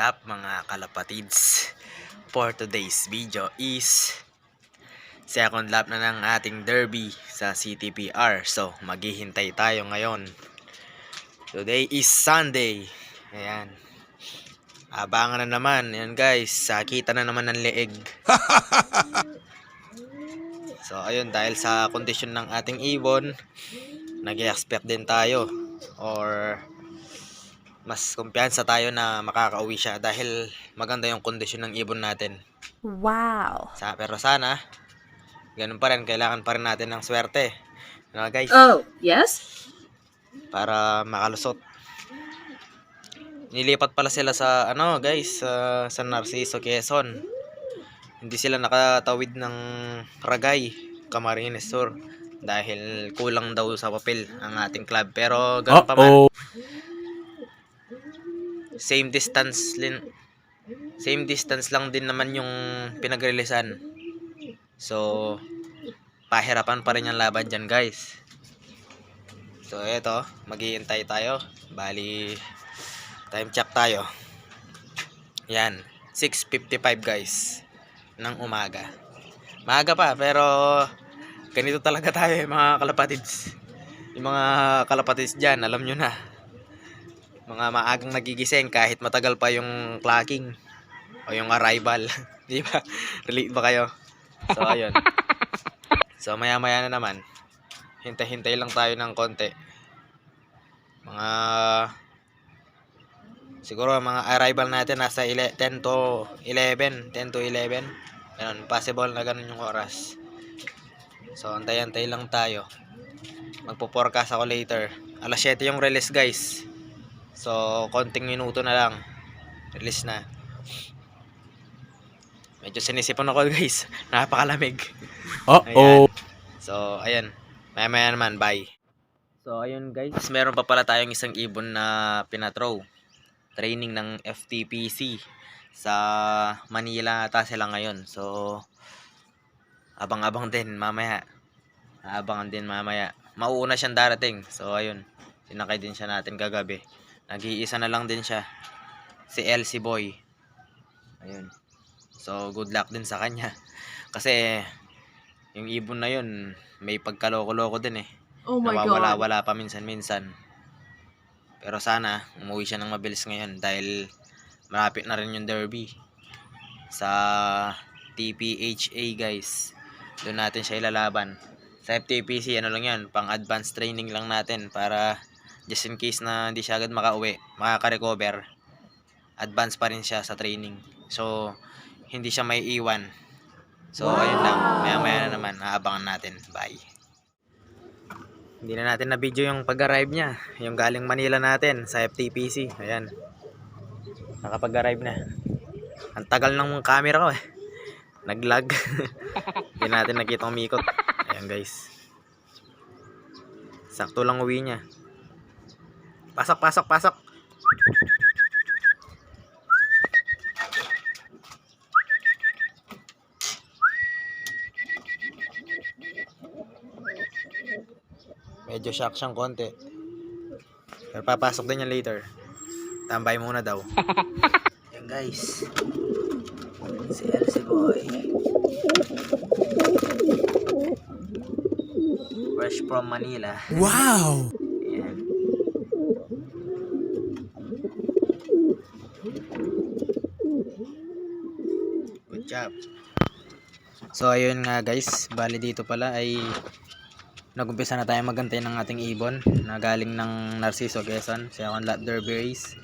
up mga kalapatids? For today's video is second lap na ng ating derby sa CTPR. So maghihintay tayo ngayon. Today is Sunday. Ayan, abangan na naman. Ayan guys, sakita na naman ng leeg. So ayun, dahil sa kondisyon ng ating ibon, nag-expect din tayo or mas kumpiyansa tayo na makakauwi siya dahil maganda yung kondisyon ng ibon natin. Wow. Pero sana ganun pa rin, kailangan pa rin natin ng swerte, guys. Oh, yes? Para makalusot. Nilipat pala sila sa guys, sa San Narciso, Quezon. Hindi sila nakatawid ng Ragay, Camarines Sur dahil kulang daw sa papel ang ating club. Pero ganun pa man, same distance lang din naman yung pinag-releasan. So pahirapan pa rin yung laban dyan guys. So eto, maghihintay tayo. Bali time check tayo. Yan, 6:55 guys ng umaga. Maaga pa pero ganito talaga tayo mga kalapatids. Yung mga kalapatids dyan, alam nyo na, mga maagang nagigising kahit matagal pa yung clocking o yung arrival. Di ba? Relate ba kayo? So ayun. So maya maya na naman, hintay-hintay lang tayo ng konti. Siguro mga arrival natin nasa 10 to 11. Ganun, possible na ganun yung oras. So antay-antay lang tayo. Magpo-forecast ako later. Alas 7 yung release guys. So konting minuto na lang release na. Medyo sinisipon ako guys. Napakalamig. Ayan. So ayan, maya naman, bye. So ayun guys, meron pa pala tayong isang ibon na pinathrow. Training ng FTPC sa Manila ata sila ngayon. So abang-abang din mamaya. Mauuna siyang darating. So ayun, sinakay din siya natin kagabi. Nag-iisa na lang din siya, si LC Boy. Ayun. So good luck din sa kanya. Kasi yung ibon na yun may pagkaloko-loko din eh. Oh my God. Nawawala-wala pa minsan-minsan. Pero sana umuwi siya ng mabilis ngayon dahil malapit na rin yung derby sa TPHA guys. Doon natin siya ilalaban. Sa FTPC lang yan, pang advanced training lang natin para just in case na hindi siya agad makauwi, makaka-recover, advance pa rin siya sa training. So hindi siya may iwan. So ayun lang, maya na naman, aabangan natin. Bye. Hindi na natin na video yung pag-arrive niya, yung galing Manila natin sa FTPC. Ayan, nakapag-arrive na. Ang tagal ng camera ko eh, nag-lag. Hindi natin nakita umikot. Ayan guys, sakto lang uwi niya. Pasok. Medyo shock siyang konti. Pero papasok din niya later. Tambay muna daw. Yan guys, si LC Boy, fresh from Manila. Wow! Ayan. Good job. So ayun nga guys, bali dito pala ay nag-umpisa na tayo magantay ng ating ibon na galing ng Narciso, Quezon, second lap derby race.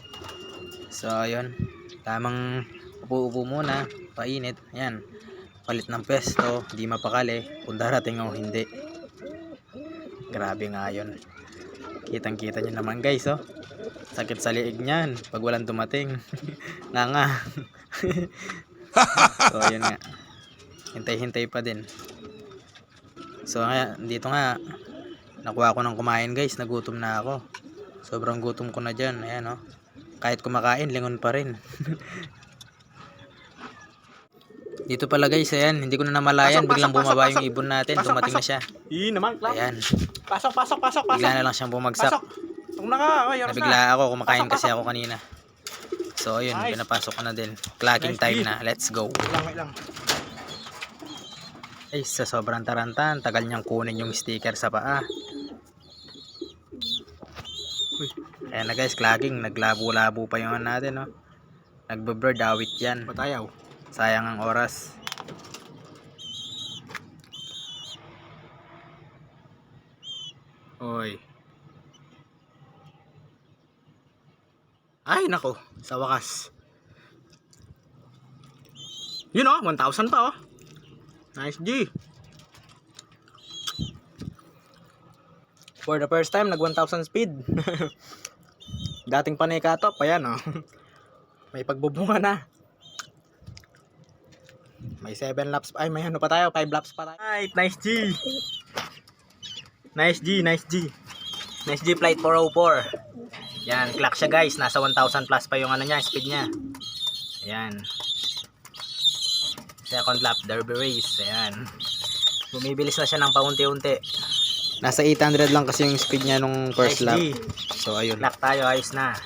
So ayun, tamang upo-upo muna, painit. Ayan, palit ng pesto, di mapakali kung darating o hindi. Grabe nga yun. Kitang kita nyo naman guys, oh. Sakit sa liig nyan pag walang dumating. nga. So ayun nga, hintay-hintay pa din. So dito nga nakuha ko ng kumain guys, nagutom na ako. Sobrang gutom ko na dyan. Ayan oh, kahit kumakain lingon pa rin. Dito pala guys, ayan, hindi ko na namalayan, biglang bumaba yung ibon natin. Dumating na siya. Ayan, Pasok. bigla na lang siyang bumagsak. Pasok na ka. Nabigla ako, kumakain kasi ako kanina. So ayun, Nice. pinapasok ko na din. Clocking Nice, time G. na. Let's go. Wait lang. Ay, sa sobrang tarantan, tagal niyang kunin yung sticker sa paa. Uy. Ayan na guys, clocking. Naglabo-labo pa yung ano natin, no? Nagbe-bird, awit yan. Patayaw. Sayang ang oras. Oy. Ay, nako. Sa wakas. Yun oh, 1,000 pa oh. Nice G. For the first time, nag 1,000 speed. Dating panay katop, ayan oh. May pagbubunga na. May 7 laps, ay may ano pa tayo, 5 laps pa tayo. Right, nice G. Nice G, nice G. Nice G flight 404. Yan, clock siya guys, nasa 1,000 plus pa yung ano niya, speed niya. Ayan. Second lap, derby race. Ayan. Bumibilis na siya ng paunti-unti. Nasa 800 lang kasi yung speed niya nung first Nice lap. G. So ayun. Lock tayo, ayos na.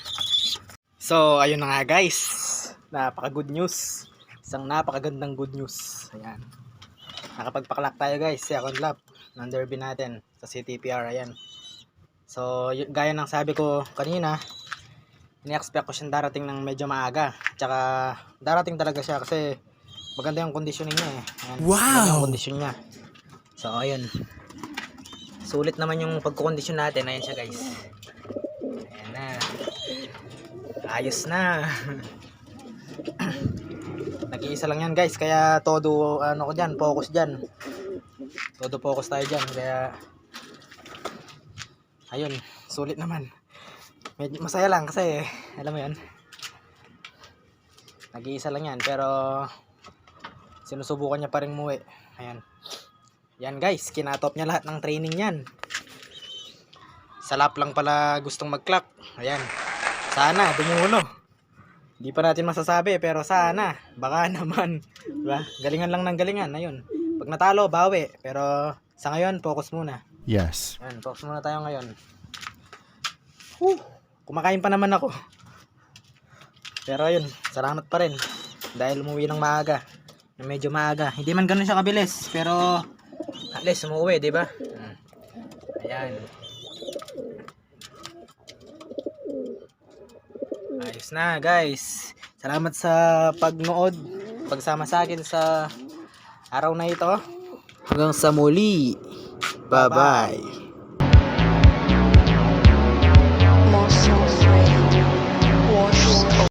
So ayun na nga guys. Napaka good news. Isang napakagandang good news. Ayan. Nakapagpaklak tayo guys, second lap ng derby natin sa CTPR. Ayan. So gaya ng sabi ko kanina, ini-expect ko siyang darating ng medyo maaga. Tsaka darating talaga siya kasi maganda yung conditioning niya eh. Ayan, maganda yung condition niya. So ayun. Sulit naman yung pagkukondisyon natin. Ayan siya guys. Ayan na. Ayos na. Nag-iisa lang yan guys. Kaya todo ano ko dyan. Focus dyan. Todo focus tayo dyan. Kaya ayun. Sulit naman. Medyo masaya lang kasi alam mo yan. Nag-iisa lang yan. Pero sinusubukan niya pa rin muwi. Ayan. Yan guys, kinatop niya lahat ng training niyan. Sa lap lang pala gustong mag-clock. Ayan. Sana, dumulo. Hindi pa natin masasabi, pero sana. Baka naman. Diba? Galingan lang ng galingan. Ayun. Pag natalo, bawi. Pero sa ngayon, focus muna. Yes. Ayan, focus muna tayo ngayon. Kumakain pa naman ako. Pero ayun, salamat pa rin. Dahil umuwi ng maaga. Medyo maaga. Hindi man ganun siya kabilis, pero at least umuwi, di ba? Ayan. Ayos na, guys. Salamat sa pagnood, pagsama sa akin sa araw na ito. Hanggang sa muli. Bye-bye.